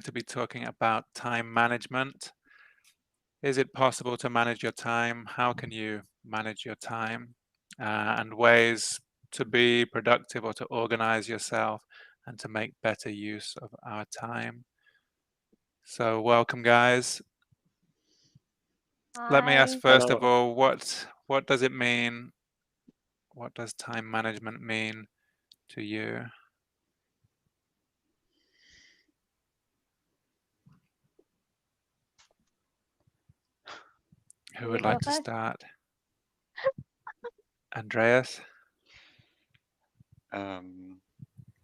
to be talking about time management. Is it possible to manage your time? How can you manage your time? And ways to be productive or to organize yourself and to make better use of our time. So, welcome, guys. Let me ask Hi. first of Hello. all, what does it mean? What does time management mean to you? Who would You like go to first. start? Andreas?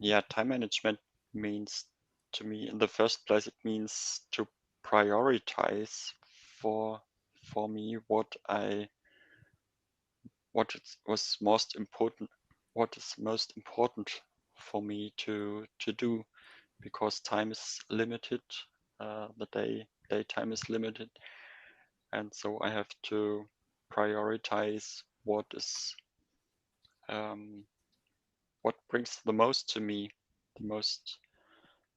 Yeah, time management means to me, in the first place, it means to prioritize for me was most important, what is most important for me to do, because time is limited. The daytime is limited, and so I have to prioritize what brings the most to me, the most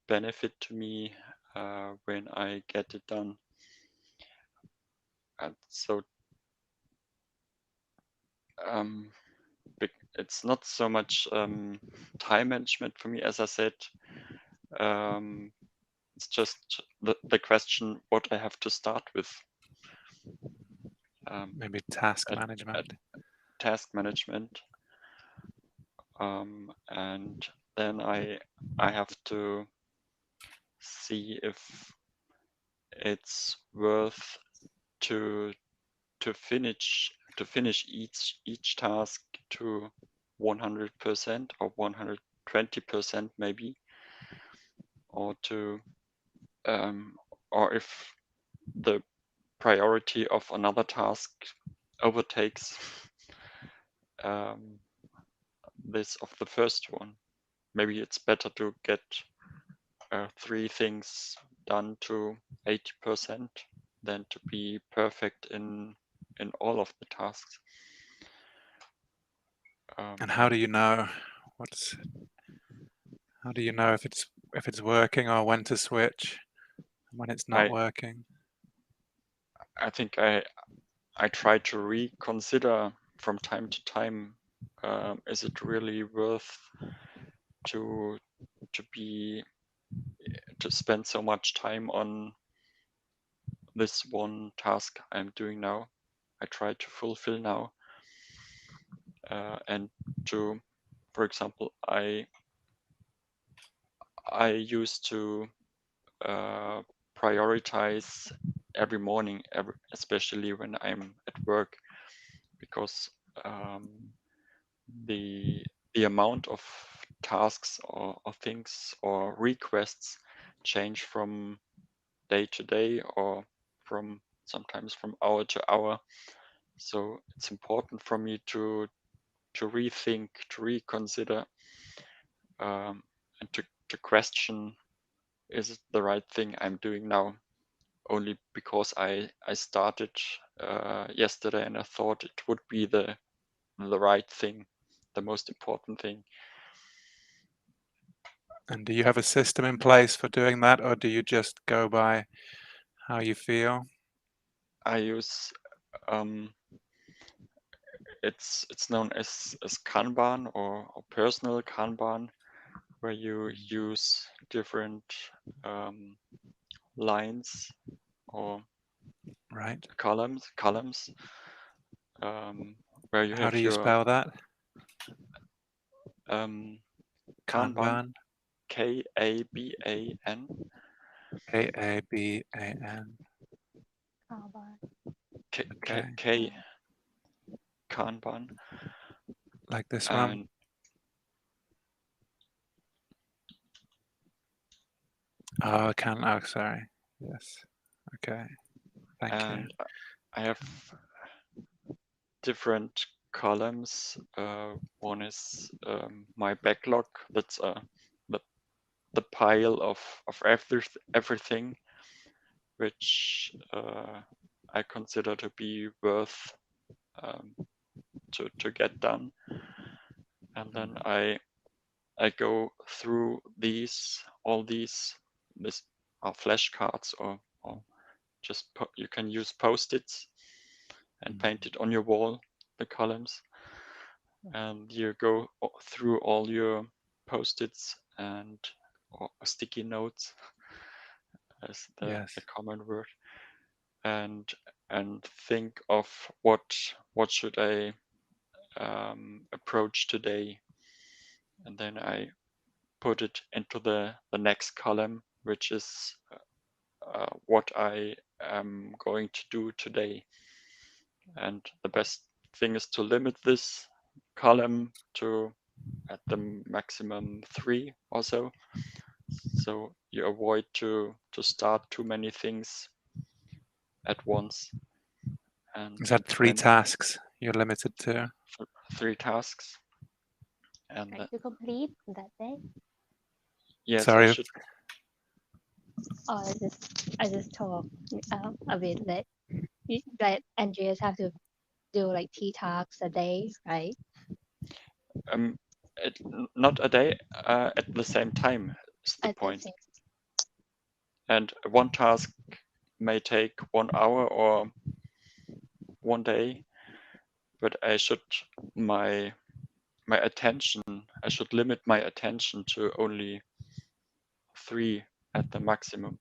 benefit to me when I get it done. And so it's not so much time management for me, as I said. It's just the question what I have to start with. Maybe task At management. task management, and then I have to see if it's worth to finish each task to 100% or 120% maybe, or to or if the priority of another task overtakes this of the first one. Maybe it's better to get 3 things done to 80% than to be perfect in all of the tasks. And how do you know how do you know if it's working or when to switch and when it's not I working? I think I try to reconsider from time to time, is it really worth to be to spend so much time on this one task I'm doing now? I try to fulfill now, and to, for example, I used to prioritize every morning, especially when I'm at work, because the amount of tasks or things or requests change from day to day, or sometimes from hour to hour. So it's important for me to rethink, to reconsider, and to question, is it the right thing I'm doing now? Only because I started yesterday and I thought it would be the right thing, the most important thing. And do you have a system in place for doing that, or do you just go by how you feel? I use it's known as Kanban, or personal Kanban, where you use different lines or Right. columns, where you How have do you your spell that? Kanban, Kanban. Kaban, Kaaban. Okay. K Kanban, Like this one. and Oh, oh, sorry. Yes. Okay. Thank you. I have different columns. One is my backlog. That's the pile of everything which I consider to be worth to get done, and then I go through all these this flashcards or just you can use Post-its and paint it on your wall, the columns, and you go through all your Post-its and or sticky notes as the common word, and think of what should I approach today, and then I put it into the next column, which is what I am going to do today. And the best thing is to limit this column to at the maximum 3 or so. So you avoid to start too many things at once. And is that 3 tasks you're limited to? 3 tasks. And to complete that day. Yes, sorry. I should. Oh, I just talk a bit that Andreas have to do like 3 tasks a day, right? Not a day, at the same time is the At point. same. And one task may take 1 hour or 1 day, but I should my attention, I should limit my attention to only 3 at the maximum.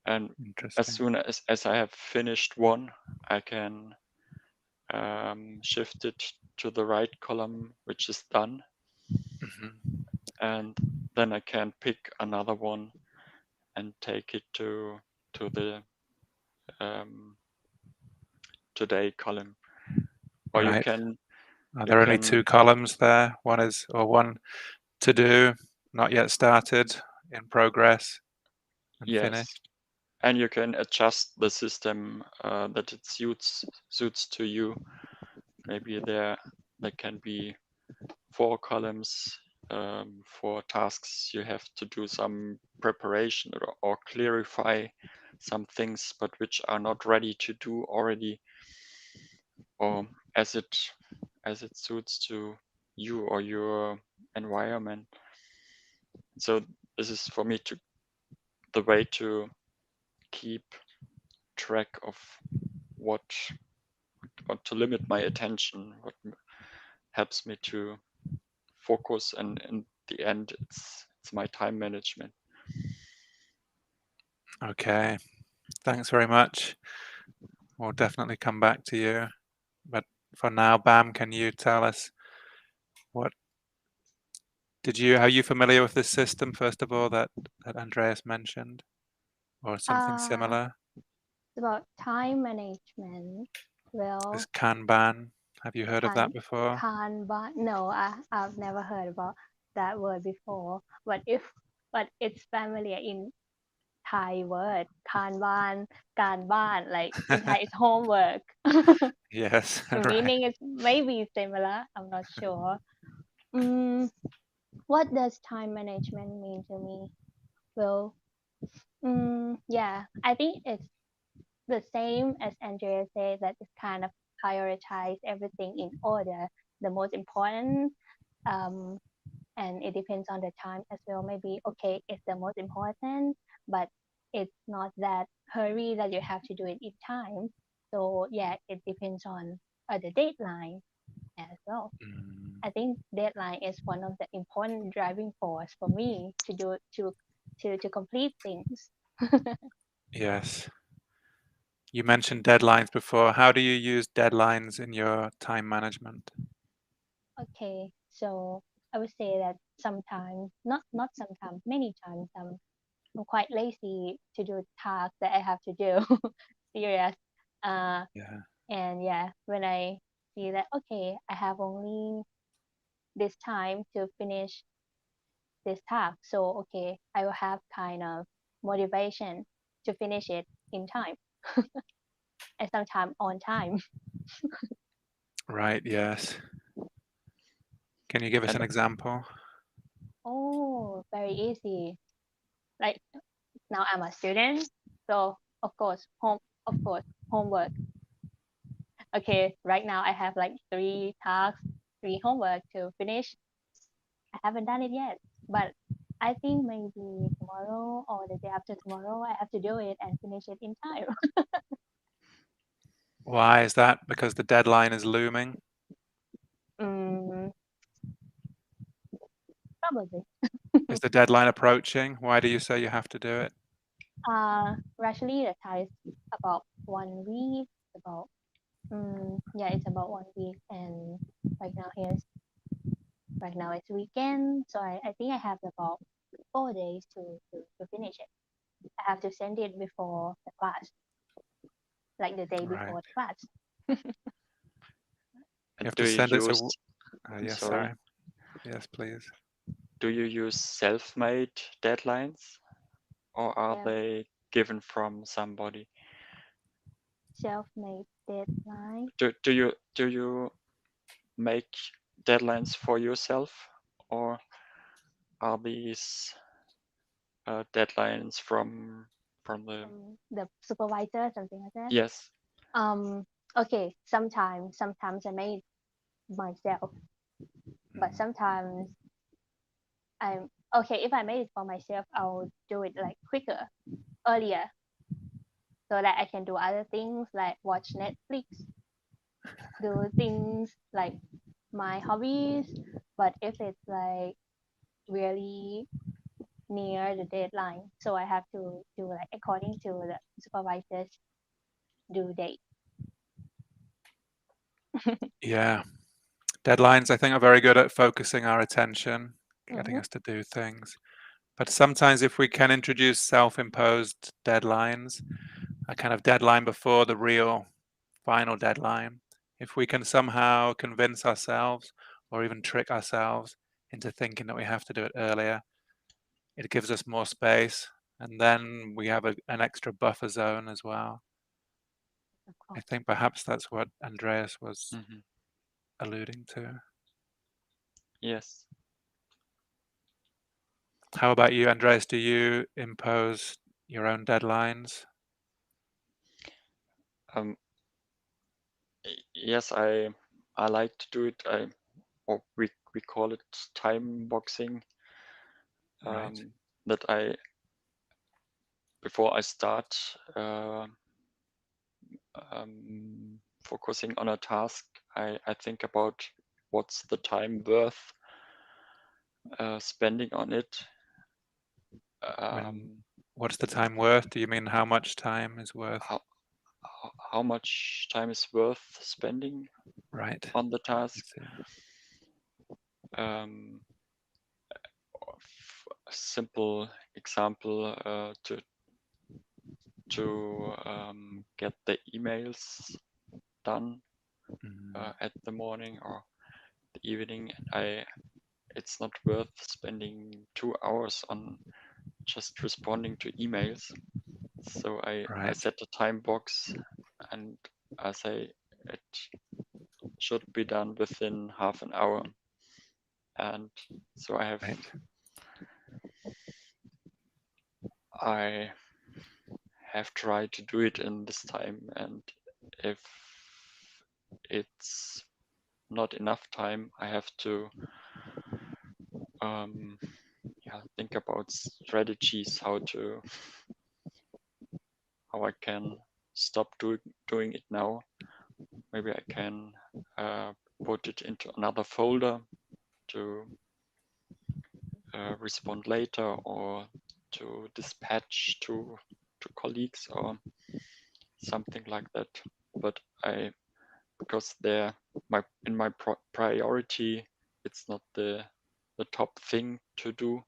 And as soon as I have finished one, I can shift it to the right column, which is done. And then I can pick another one and take it to the today column. Or Right. you can. Are there only 2 columns there? One to do, not yet started, in progress, and Yes. finished. And you can adjust the system that it suits to you. Maybe there can be 4 columns for tasks you have to do some preparation or clarify some things, but which are not ready to do already, or as it suits to you or your environment. So this is for me the way to keep track of what to limit my attention, what helps me to focus, and in the end it's my time management. Okay, thanks very much. We'll definitely come back to you, but for now, Bam, can you tell us are you familiar with this system, first of all, that Andreas mentioned, or something similar? About time management. Well, This Kanban, have you heard of that before? Kanban. No, I've never heard about that word before. But it's familiar in Thai word, Kanban, Kanban, like in Thai it's homework. Yes. The meaning is maybe similar. I'm not sure. What does time management mean to me? Well, yeah, I think it's the same as Andrea said, that it's kind of prioritize everything in order, the most important, and it depends on the time as well. Maybe, okay, it's the most important, but it's not that hurry that you have to do it in time. So yeah, it depends on the deadline as well. I think deadline is one of the important driving force for me to complete things. Yes. You mentioned deadlines before. How do you use deadlines in your time management? Okay, so I would say that sometimes, not sometimes, many times, I'm quite lazy to do tasks that I have to do. Serious. And yeah, when I see that, okay, I have only this time to finish this task, so okay, I will have kind of motivation to finish it in time, and sometimes on time. Right. Yes. Can you give us an example? Oh, very easy. Like now I'm a student, so of course homework. Okay, right now I have like 3 tasks, 3 homework to finish. I haven't done it yet, but I think maybe tomorrow or the day after tomorrow, I have to do it and finish it in time. Why is that? Because the deadline is looming? Mm, probably. Is the deadline approaching? Why do you say you have to do it? Actually, the time is about 1 week. About yeah, it's about 1 week, and right now right now it's weekend, so I think I have about 4 days to finish it. I have to send it before the class, like the day Right. before the class. You have Do to you send it to. use, Yes, sorry, sorry. Yes, please. do you use self-made deadlines or are Yeah, they given from somebody? self-made deadline. Do you make deadlines for yourself or are these deadlines from the The supervisor, something like that. yes? Okay, sometimes I made myself, but sometimes I'm okay. If I made it for myself, I'll do it like quicker, earlier, so that I can do other things like watch Netflix, do things like my hobbies. But if it's like really near the deadline, so I have to do like according to the supervisor's due date. Yeah. Deadlines, I think, are very good at focusing our attention, getting Mhm. us to do things. But sometimes, if we can introduce self imposed deadlines, a kind of deadline before the real final deadline, if we can somehow convince ourselves or even trick ourselves into thinking that we have to do it earlier, it gives us more space. And then we have an extra buffer zone as well. Of I course. think perhaps that's what Andreas was Mhm. alluding to. Yes. How about you, Andreas? Do you impose your own deadlines? Um, yes, I like to do it. Or we call it time boxing. Right. That I before I start focusing on a task, I think about what's the time worth spending on it. When what's the time worth? Do you mean how much time is worth? How much time is worth spending Right. on the I task? see. A simple example to get the emails done at the morning or the evening. It's not worth spending 2 hours on just responding to emails. So I Right. set a time box and I say it should be done within half an hour. And so Right. I have tried to do it in this time, and if it's not enough time, I have to think about strategies how I can stop doing it now. Maybe I can put it into another folder to respond later or to dispatch to colleagues or something like that. But because in my priority, it's not the top thing to do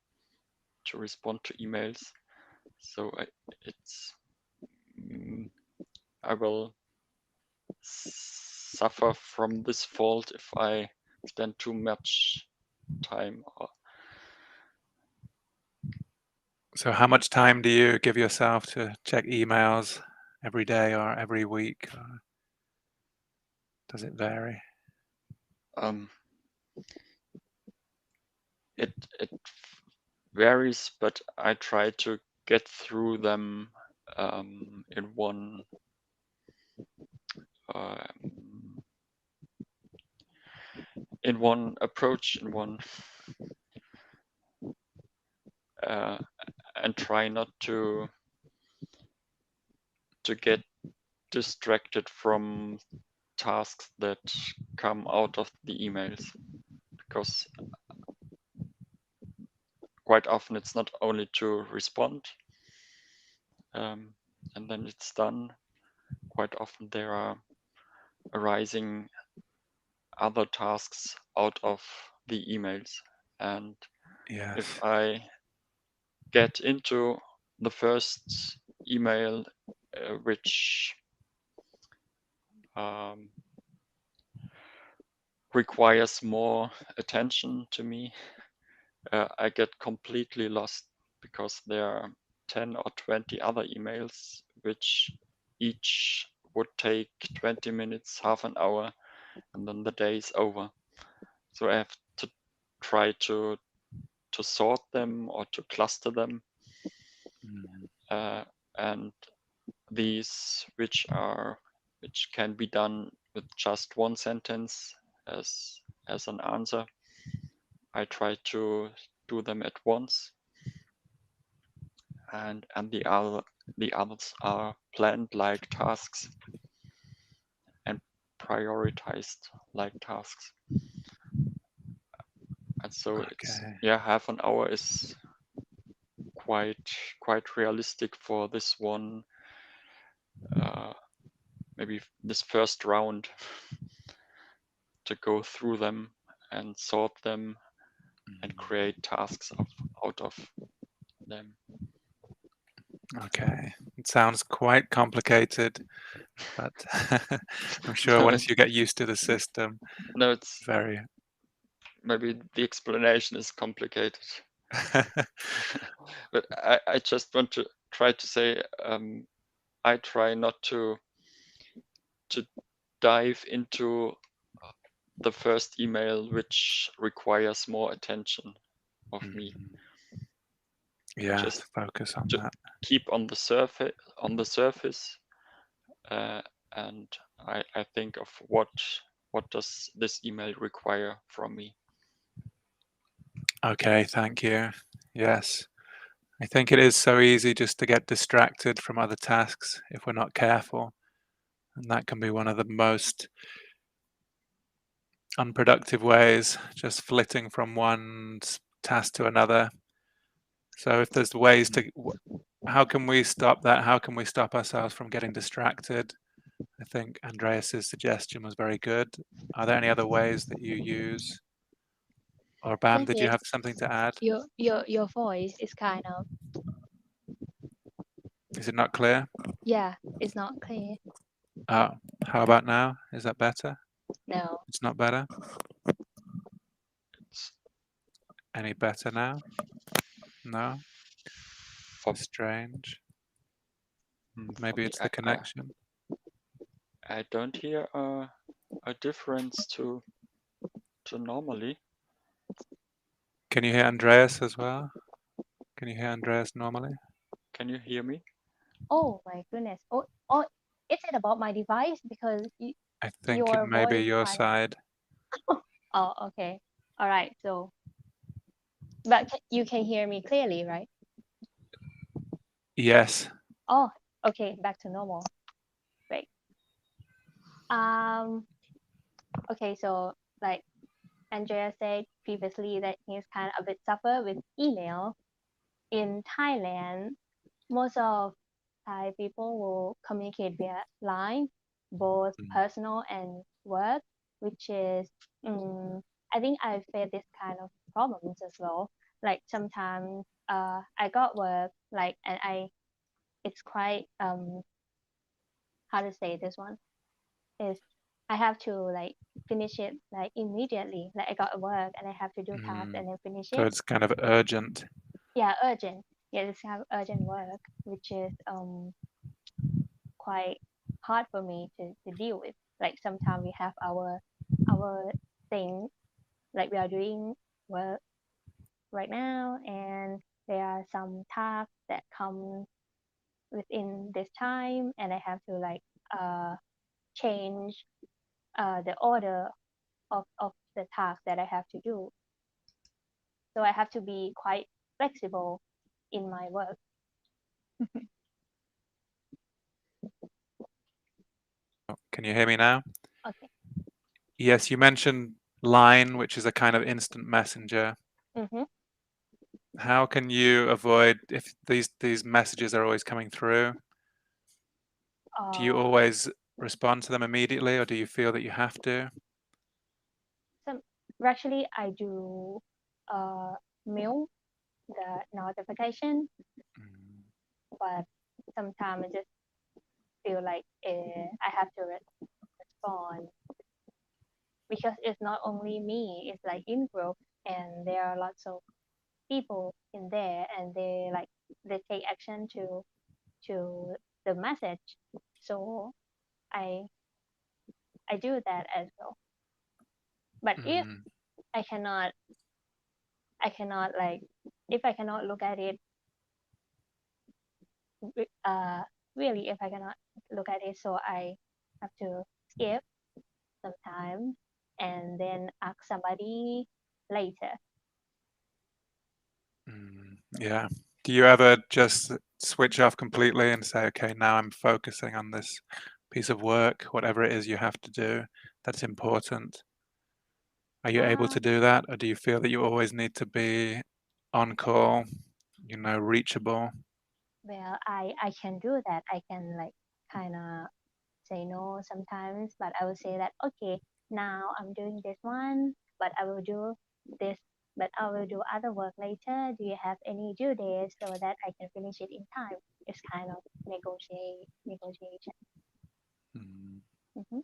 to respond to emails. So I will suffer from this fault if I spend too much time. So how much time do you give yourself to check emails every day or every week? Or does it vary? It varies, but I try to get through them in one approach, in one and try not to get distracted from tasks that come out of the emails, because quite often it's not only to respond and then it's done. Quite often there are arising other tasks out of the emails, and Yes. if I get into the first email which requires more attention to me, I get completely lost, because there are 10 or 20 other emails which each would take 20 minutes, half an hour, and then the day is over. So I have to try to sort them or to cluster them, and these which can be done with just one sentence as an answer, I try to do them at once, and the others are planned like tasks and prioritized like tasks. And so it's, Okay. yeah, half an hour is quite realistic for this one, maybe this first round, to go through them and sort them and create tasks out of them. Okay. It sounds quite complicated, but I'm sure No, once you get used to the system, No, it's very. maybe the explanation is complicated. But I just want to try to say, I try not to dive into the first email which requires more attention of me. Yeah, Just focus on to that. keep on the surface, and I think of what does this email require from me. Okay, thank you. Yes. I think it is so easy just to get distracted from other tasks if we're not careful. And that can be one of the most unproductive ways, just flitting from one task to another. So if there's ways to, how can we stop that? How can we stop ourselves from getting distracted? I think Andreas's suggestion was very good. Are there any other ways that you use? Or Bam, did you have something to add? Your voice is kind of, Is it not clear? yeah, it's not clear. Oh, how about now? Is that better? No. It's not better? It's Any better now? No? for Strange. Maybe me, it's the connection. I don't hear a difference to normally. Can you hear Andreas as well? Can you hear Andreas normally? Can you hear me? Oh my goodness. Oh, is it about my device? Because I think your it may be voice your kind of- side. Oh, okay. All right. So, but you can hear me clearly, right? Yes. Oh, okay. Back to normal. Great. Okay. So like Andrea said previously that he's kind of a bit suffer with email. In Thailand, most of Thai people will communicate via line, both personal and work, which is, I think I face this kind of problems as well. Like sometimes I got work, like, and it's quite, how to say this one, is I have to like finish it like immediately. Like I got work and I have to do tasks and then finish So it. it's kind of urgent. Yeah, urgent. Yeah, this kind of urgent work, which is quite hard for me to deal with. Like sometimes we have our thing, like we are doing work right now, and there are some tasks that come within this time, and I have to like change the order of the task that I have to do. So I have to be quite flexible in my work. Can you hear me now? Okay. Yes, you mentioned Line, which is a kind of instant messenger. Mm-hmm. How can you avoid if these messages are always coming through? Do you always respond to them immediately, or do you feel that you have to? Actually, I do mute the notification, Mm, but sometimes I just feel like I have to respond because it's not only me. It's like in group, and there are lots of people in there, and they take action to the message. So I do that as well. But if mm, I cannot like if I cannot look at it really if I cannot look at it, so I have to skip sometime and then ask somebody later. yeah. Do you ever just switch off completely and say, okay, now I'm focusing on this piece of work, whatever it is you have to do that's important? Are you able to do that, or do you feel that you always need to be on call, reachable? Well, I can do that. I can like kind of say no sometimes, but I will say that okay, now I'm doing this one, but I will do this, but I will do other work later. Do you have any due dates so that I can finish it in time? It's kind of negotiation. Mm. Hmm.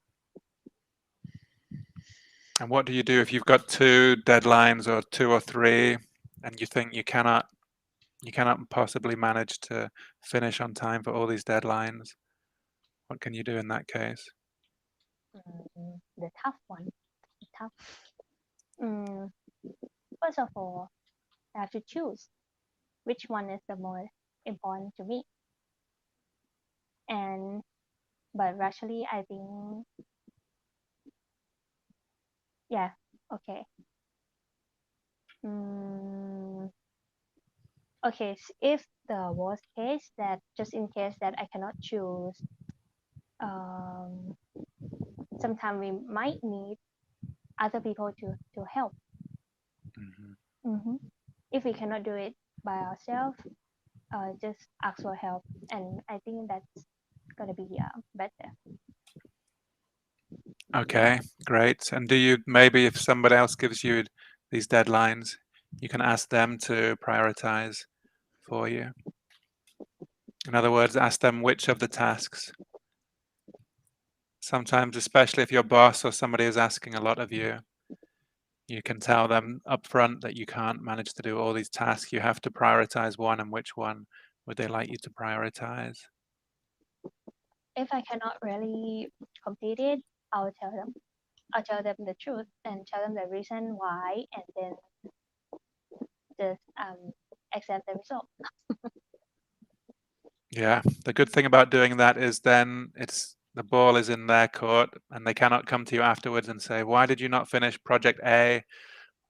And what do you do if you've got 2 deadlines or 2 or 3, and you think you cannot possibly manage to finish on time for all these deadlines? What can you do in that case? The tough one, tough. Mm, First of all, I have to choose which one is the more important to me. And but actually, I think yeah, okay. Mm, okay, if the worst case that just in case that I cannot choose, um, sometimes we might need other people to help. Mhm. Hmm. If we cannot do it by ourselves, just ask for help, and I think that's gonna be better. Okay, great. And do you maybe if somebody else gives you these deadlines, you can ask them to prioritize for you? In other words, ask them which of the tasks. Sometimes, especially if your boss or somebody is asking a lot of you, you can tell them up front that you can't manage to do all these tasks. You have to prioritize one, and which one would they like you to prioritize? If I cannot really complete it, I'll tell them. I'll tell them the truth and tell them the reason why, and then just accept the result. Yeah, the good thing about doing that is then the ball is in their court, and they cannot come to you afterwards and say, why did you not finish project A?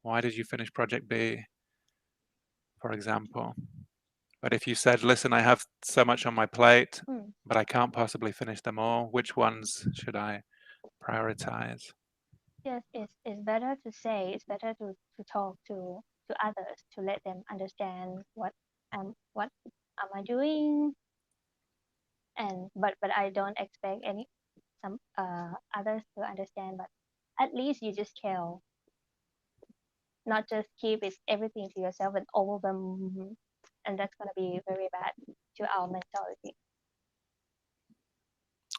Why did you finish project B, for example? But if you said, listen, I have so much on my plate, but I can't possibly finish them all, which ones should I prioritize? Yes, it's better to say. It's better to talk to others to let them understand what am I doing, and but I don't expect some others to understand. But at least you just tell, not just keep everything to yourself and overwhelm, and that's gonna be very bad to our mentality.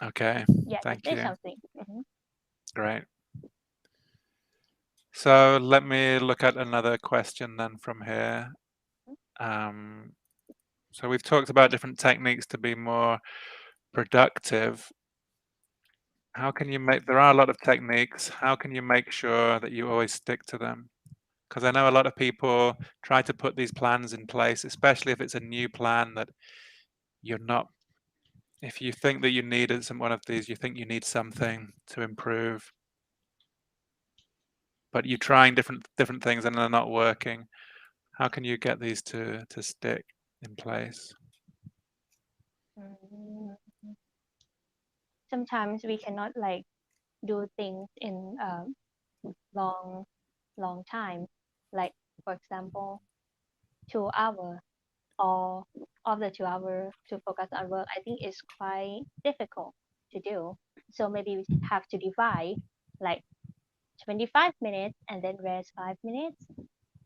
Okay, Yeah, thank say you. something. Great. So let me look at another question then from here. So we've talked about different techniques to be more productive. How can you there are a lot of techniques. How can you make sure that you always stick to them? Because I know a lot of people try to put these plans in place, especially if it's a new plan that you're not, if you think that you needed one of these, you think you need something to improve, but you're trying different things and they're not working. How can you get these to stick? in place? Mm. Sometimes we cannot like do things in long time. Like for example, 2 hours or of the 2 hours to focus on work. I think it's quite difficult to do. So maybe we have to divide like 25 minutes and then rest 5 minutes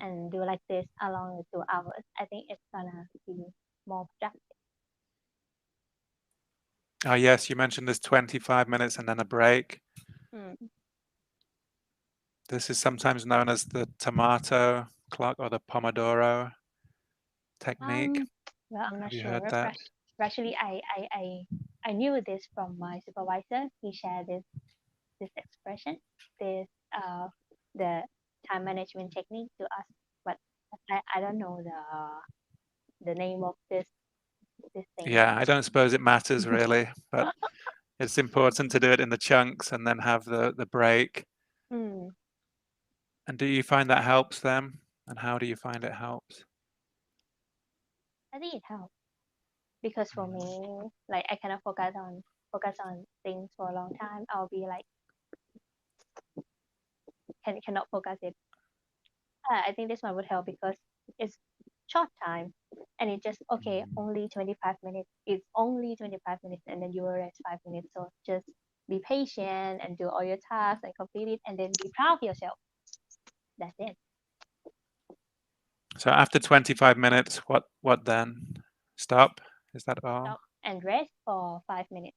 and do like this along the 2 hours. I think it's gonna be more productive. Oh, yes, you mentioned there's 25 minutes and then a break. Mm. This is sometimes known as the tomato clock or the Pomodoro technique. Well, I'm not Have you sure. heard that? Actually, I knew this from my supervisor. He shared this expression, this the time management technique to us, but I don't know the name of this thing. Yeah, I don't suppose it matters really, but it's important to do it in the chunks and then have the break. Mm. And do you find that helps them? And how do you find it helps? I think it helps because for me, like I cannot focus on things for a long time. I'll be like cannot focus it. I think this one would help because it's short time and it just okay only 25 minutes. It's only 25 minutes and then you will rest 5 minutes. So just be patient and do all your tasks and complete it and then be proud of yourself. That's it. So after 25 minutes, what then? Stop? Is that all? Stop and rest for 5 minutes.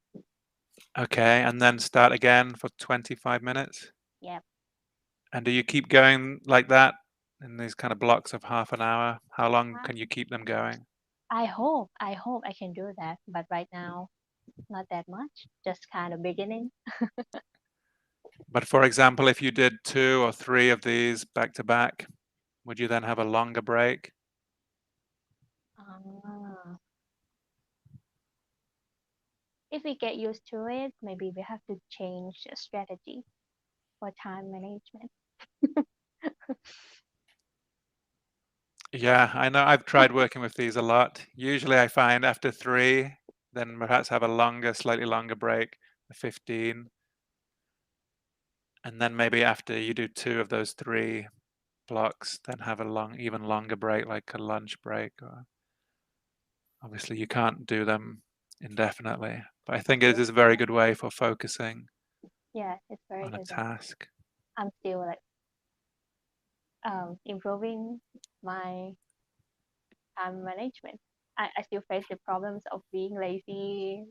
Okay, and then start again for 25 minutes? Yep. And do you keep going like that in these kind of blocks of half an hour? How long can you keep them going? I hope I can do that, but right now not that much. Just kind of beginning. But for example, if you did 2 or 3 of these back to back, would you then have a longer break? Ah. If we get used to it, maybe we have to change the strategy for time management. Yeah, I know I've tried working with these a lot. Usually I find after 3, then perhaps have a longer, slightly longer break, 15. And then maybe after you do 2 of those 3 blocks, then have a even longer break, like a lunch break. Or obviously you can't do them indefinitely, but I think it is a very good way for focusing Yeah, it's very on a good. task. I'm still like improving my time management. I still face the problems of being lazy,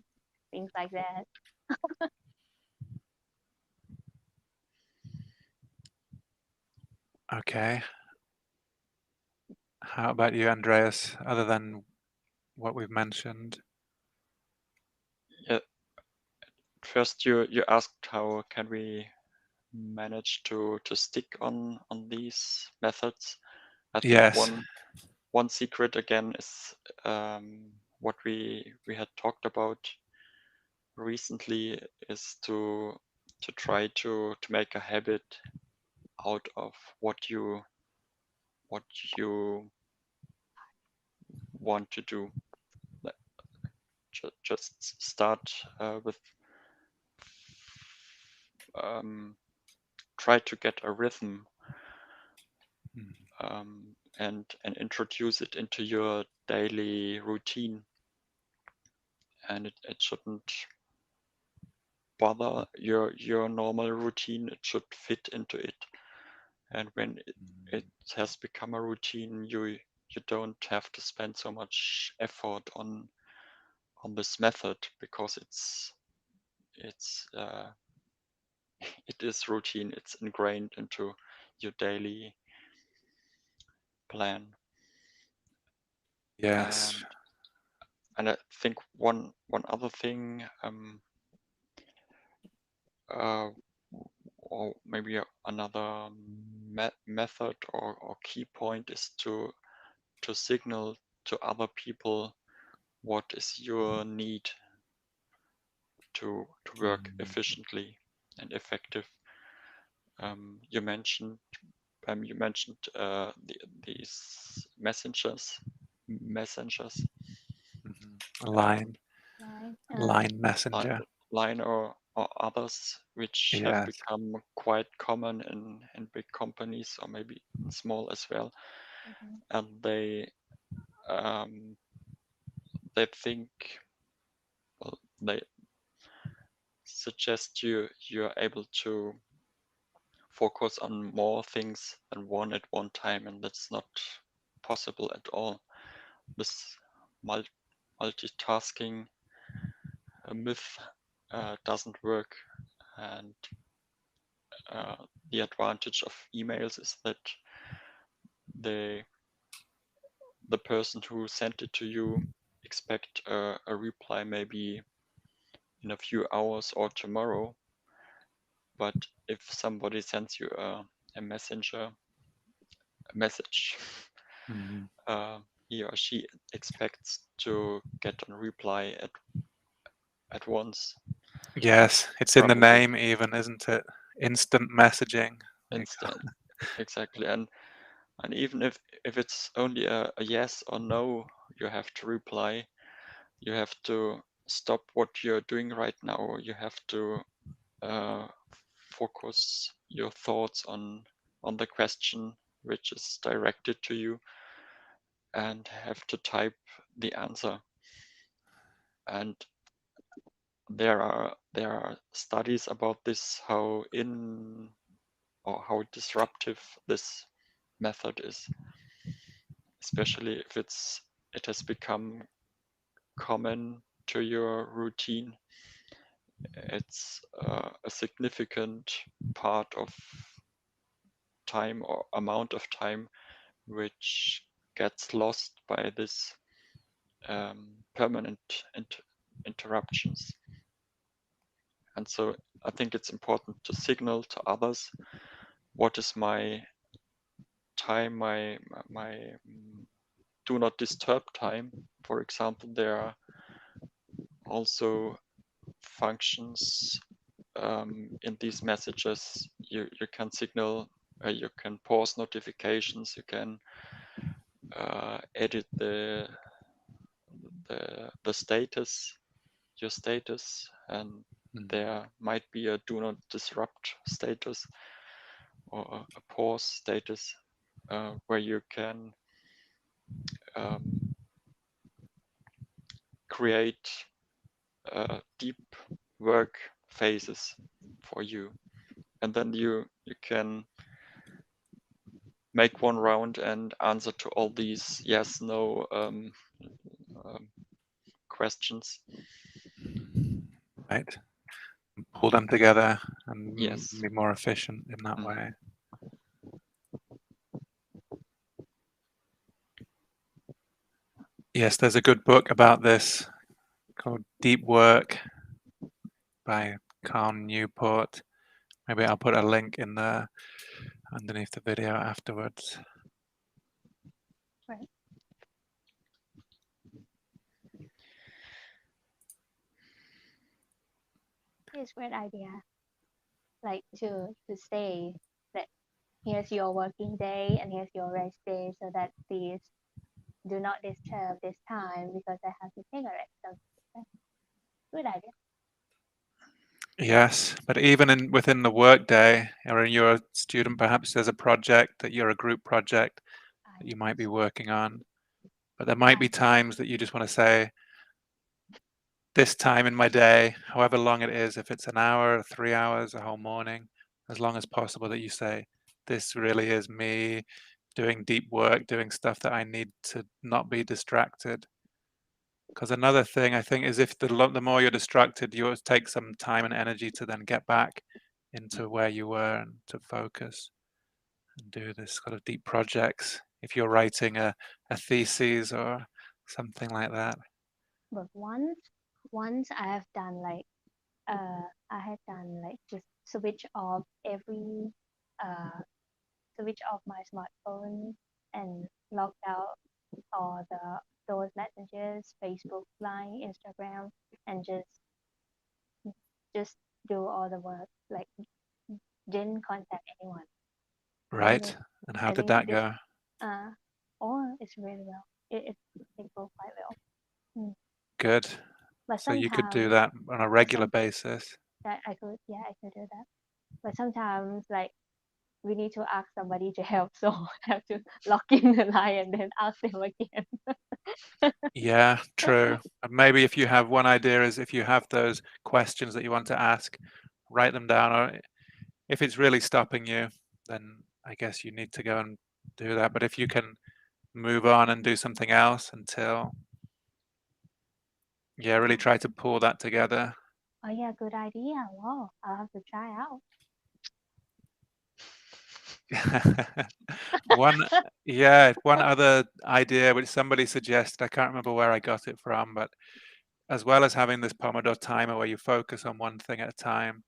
things like that. Okay. How about you, Andreas, other than what we've mentioned? Yeah. First, you asked how can we manage to stick on these methods. I think Yes. one secret again is what we had talked about recently is to try to make a habit out of what you want to do. Just start with try to get a rhythm and introduce it into your daily routine, and it shouldn't bother your normal routine. It should fit into it, and when it has become a routine, you don't have to spend so much effort on this method because it's it is routine. It's ingrained into your daily plan. Yes. And I think one other thing, or maybe another method or key point is to signal to other people what is your need to work efficiently and effective. You mentioned these messengers messengers, Line Right. Messenger. Line or others, which have Yes. become quite common in big companies or maybe small as well. Mhm. And they think, well, they suggest you're able to focus on more things than one at one time, and that's not possible at all. This multitasking myth doesn't work, and the advantage of emails is that the person who sent it to you expect a reply maybe in a few hours or tomorrow. But if somebody sends you a message, Mhm. he or she expects to get a reply at once, Yes, it's in the probably name even, isn't it? Instant messaging. instant. Exactly. And even if it's only a yes or no, you have to reply. You have to stop what you're doing right now. You have to focus your thoughts on the question which is directed to you, and have to type the answer. And there are studies about this, how disruptive this method is, especially if it has become common to your routine. It's a significant part of time or amount of time which gets lost by this permanent interruptions. And so I think it's important to signal to others what is my time, my do not disturb time. For example, there are also functions in these messages. You can signal, you can pause notifications, you can edit the status, your status, and there might be a do not disrupt status or a pause status where you can create deep work phases for you, and then you can make one round and answer to all these yes no questions. Right. Pull them together and Yes. be more efficient in that way. Yes, there's a good book about this called Deep Work by Carl Newport. Maybe I'll put a link in the underneath the video afterwards. Right. It's a great idea. Like to say that here's your working day and here's your rest day, so that these do not disturb this time because I have to take a rest. So that's a good idea. Yes, but even within the workday, or you're a student, perhaps there's a project that you're a group project that you might be working on. But there might be times that you just want to say, this time in my day, however long it is, if it's an hour, 3 hours, a whole morning, as long as possible, that you say, this really is me doing deep work, doing stuff that I need to not be distracted. Because another thing I think is if the more you're distracted, you take some time and energy to then get back into where you were and to focus and do this kind of deep projects. If you're writing a thesis or something like that. But once I have done like I had done like just switch off uh switch off my smartphone and logged out all those messages, Facebook, Line, Instagram, and just do all the work, like didn't contact anyone. Right. And how I did think that this go? oh, it's really well. it goes quite well. Good. But So you could do sometimes that on a regular some basis. that I could do that. But sometimes like we need to ask somebody to help, so I have to log in the line and then ask them again. Yeah, true. And maybe if you have one idea is if you have those questions that you want to ask, write them down. Or if it's really stopping you, then I guess you need to go and do that. But if you can move on and do something else until, yeah, really try to pull that together. Oh yeah, good idea. Wow, I'll have to try out. One, yeah, one other idea which somebody suggested, I can't remember where I got it from, but as well as having this Pomodoro timer where you focus on one thing at a time,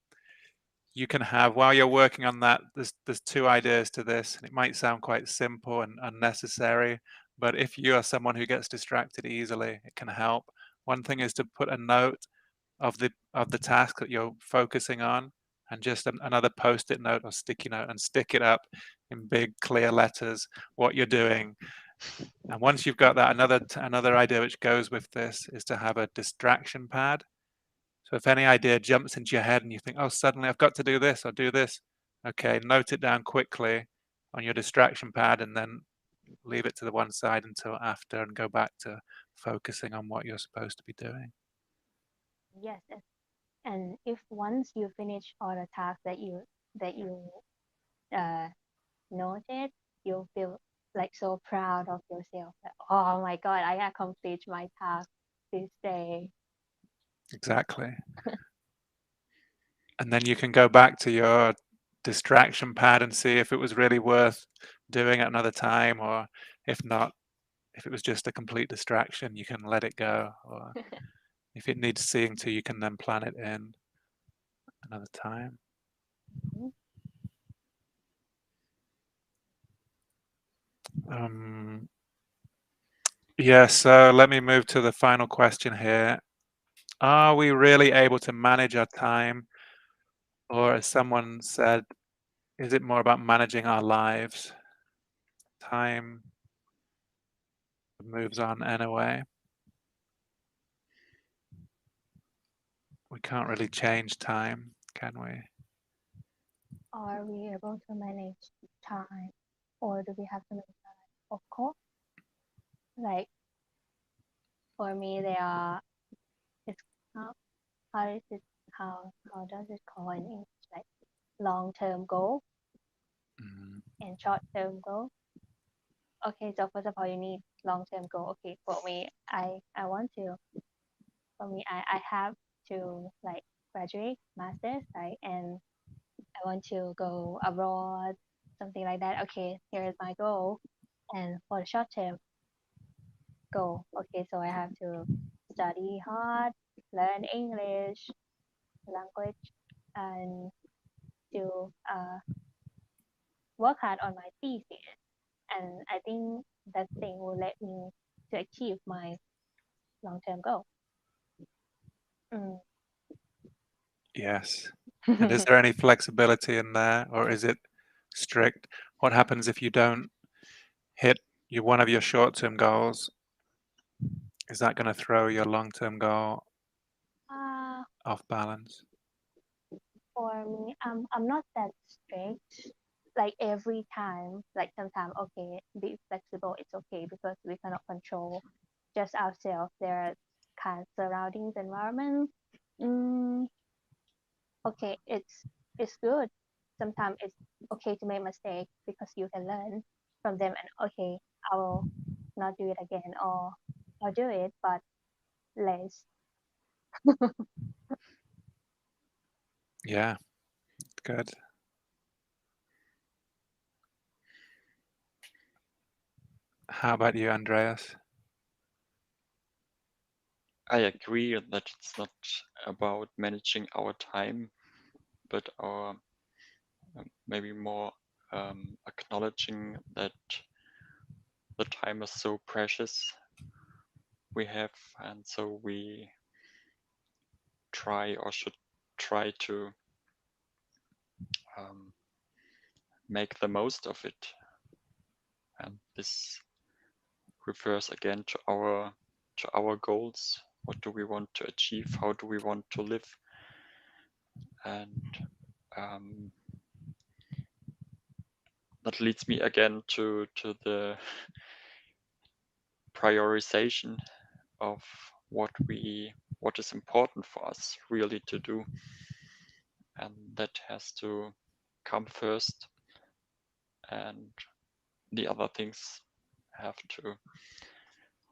you can have, while you're working on that, there's two ideas to this, and it might sound quite simple and unnecessary, but if you are someone who gets distracted easily, it can help. One thing is to put a note of the task that you're focusing on, and just another post-it note or sticky note, and stick it up in big clear letters what you're doing. And once you've got that, another idea which goes with this is to have a distraction pad. So if any idea jumps into your head and you think, oh, suddenly I've got to do this or do this, okay, note it down quickly on your distraction pad and then leave it to the one side until after and go back to focusing on what you're supposed to be doing. Yes, and if once you finish all the tasks that you uh noted, you'll feel like so proud of yourself. Like, oh my God, I accomplished my task this day. Exactly. And then you can go back to your distraction pad and see if it was really worth doing at another time, or if not, if it was just a complete distraction, you can let it go. Or if it needs seeing to, you can then plan it in another time. Yeah, so let me move to the final question here. Are we really able to manage our time? Or as someone said, is it more about managing our lives? Time moves on anyway. We can't really change time, can we? Are we able to manage time, or do we have to manage time? Of course, like for me, there are. It's how is it how does it call in English, like long-term goal Mm, and short-term goal? Okay, so first of all, you need long-term goal. Okay, for me, I want to. For me, I have to like graduate master's, right? And I want to go abroad, something like that. Okay, here is my goal. And for the short-term goal, okay, so I have to study hard, learn English language, and to work hard on my thesis. And I think that thing will let me to achieve my long-term goal. Mm. yes. And is there any flexibility in there, or is it strict? What happens if you don't hit one of your short-term goals? Is that going to throw your long-term goal uh, off balance? for me, I'm not that strict. Like every time, like sometimes, okay, be flexible. It's okay because we cannot control just ourselves. There are kind of surroundings, environment. Mm, okay, it's good. Sometimes it's okay to make mistakes because you can learn from them. And okay, I will not do it again, or I'll do it, but less. Yeah, good. How about you, Andreas? I agree that it's not about managing our time, but our maybe more acknowledging that the time is so precious we have, and so we try or should try to make the most of it. And this refers again to our goals. What do we want to achieve? How do we want to live? And that leads me again to the prioritization of what is important for us really to do, and that has to come first, and the other things have to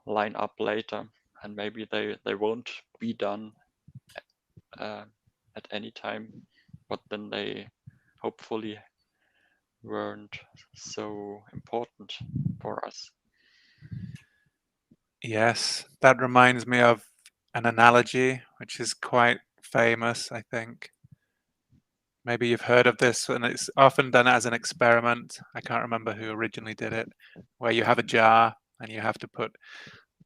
line up later, and maybe they won't be done at any time, but then they hopefully weren't so important for us. Yes, that reminds me of an analogy which is quite famous, I think. Maybe you've heard of this, and it's often done as an experiment. I can't remember who originally did it, where you have a jar and you have to put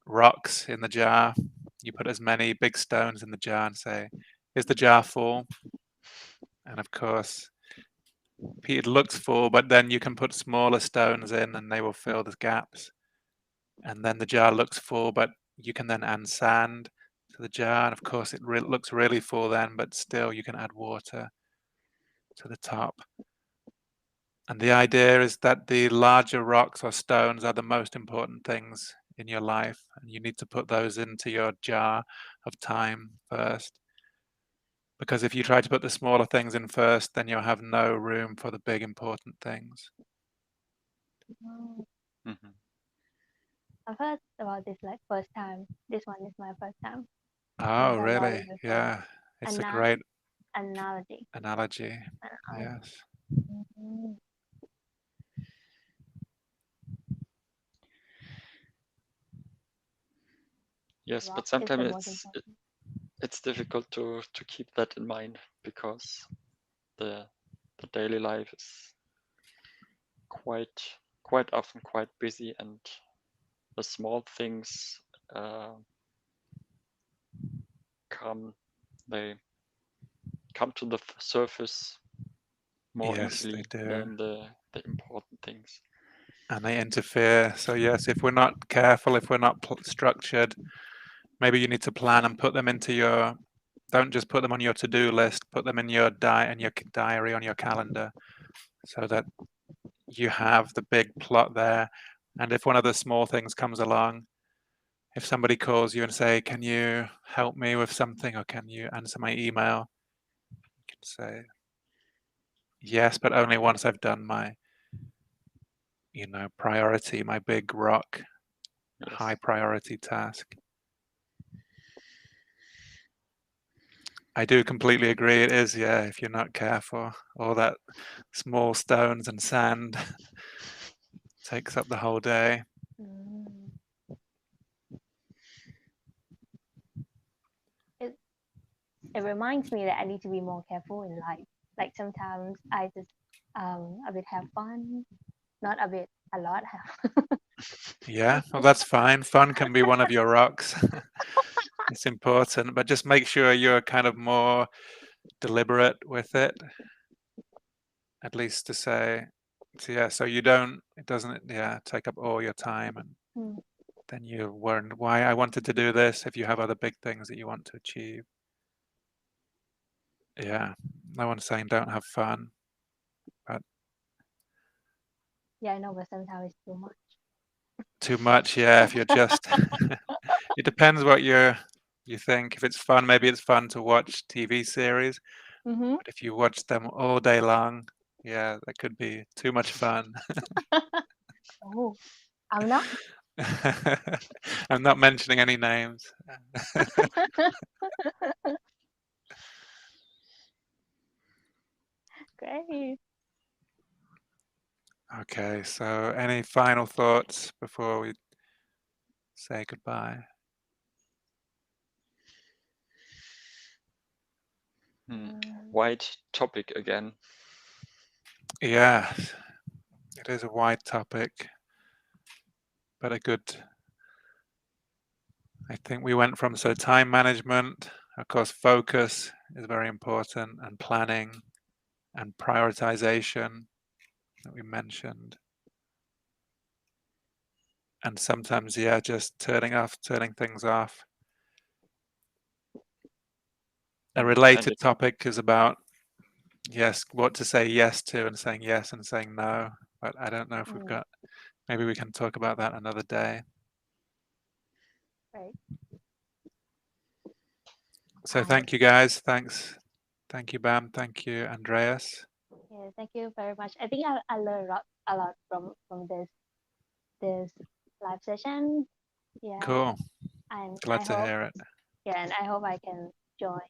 rocks in the jar. You put as many big stones in the jar and say, is the jar full? And of course, it looks full, but then you can put smaller stones in and they will fill the gaps. And then the jar looks full, but you can then add sand to the jar. And of course, it looks really full then, but still you can add water to the top. And the idea is that the larger rocks or stones are the most important things in your life, and you need to put those into your jar of time first. Because if you try to put the smaller things in first, then you'll have no room for the big important things. Mm-hmm. I've heard about this like first time. This one is my first time. Oh, Never heard really? it before. Yeah, it's a great Analogy. Yes. Mhm. Yes, Rock but is the sometimes most important. it's difficult to keep that in mind, because the daily life is quite often quite busy, and the small things they come to the surface more Yes, easily they do. than the important things. And they interfere. So yes, if we're not careful, if we're not structured, maybe you need to plan and put them into your, don't just put them on your to-do list, put them in your diary on your calendar, so that you have the big plot there. And if one of the small things comes along, if somebody calls you and say, can you help me with something, or can you answer my email, you can say yes, but only once I've done my priority, my big rock, Yes. high priority task. I do completely agree. It is, yeah, if you're not careful, all that small stones and sand takes up the whole day. Mm. It reminds me that I need to be more careful in life. Like sometimes I just a bit have fun, not a bit, a lot have. Yeah, well, that's fine. Fun can be one of your rocks. It's important, but just make sure you're kind of more deliberate with it, at least to say, so it doesn't take up all your time, and then you wonder why I wanted to do this if you have other big things that you want to achieve. Yeah, no one's saying don't have fun, but Yeah, I know, but sometimes it's too much. too much, yeah, if you're just it depends what you think. If it's fun, maybe it's fun to watch TV series, but if you watch them all day long, yeah, that could be too much fun. Oh, I'm not. I'm not mentioning any names. Great. Okay, so any final thoughts before we say goodbye? Wide topic again. Yeah, it is a wide topic, but a good. I think we went from time management, of course, focus is very important, and planning and prioritization that we mentioned. And sometimes, yeah, just turning things off. A related topic is about, yes, what to say yes to and saying yes and saying no. But I don't know if we've got, maybe we can talk about that another day. Right. So thank you guys. Thanks. Thank you, Bam. Thank you, Andreas. Yeah, thank you very much. I think I learned a lot from this live session. Yeah. Cool. And Glad I to hope, hear it. yeah, and I hope I can join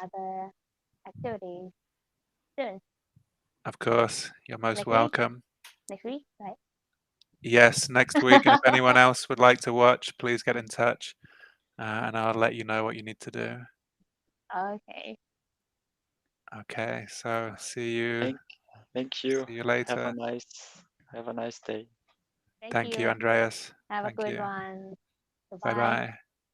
other activities soon. Of course. You're most Next welcome. Next week, right? Yes, next week. And if anyone else would like to watch, please get in touch and I'll let you know what you need to do. Okay. Okay, so see you. Thank you. See you later. Have a nice day. Thank you, Andreas. Have Thank a good you. one. Bye-bye.